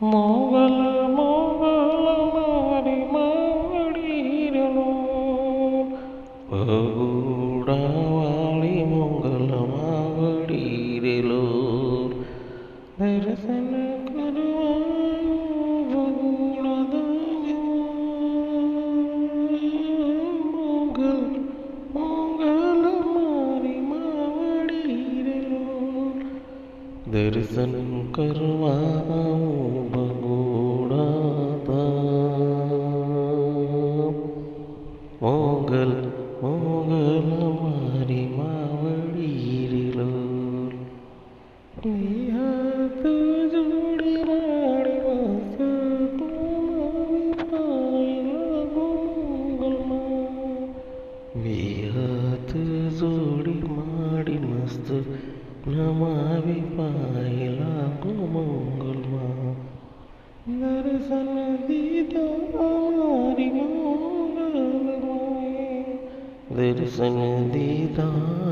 મોગલ મોગલ મારી માવડી રેલો ભગુડાવાળી મોગલ માવડી રેલો દર્શન કરવા ભગુડા મોગલ મોગલ મારી માવડી રેલો દર્શન કરવા ભગોડા મોગલ મોગલ મારી માવડી રેલો હાથ જોડી મારી મસ્ત મોગલમાં બે હાથ જોડી મારી મસ્ત નમાવી પાયલા ગો મંગલમાં દર્શન દીધા મારી મંગલમાં દર્શન દીધા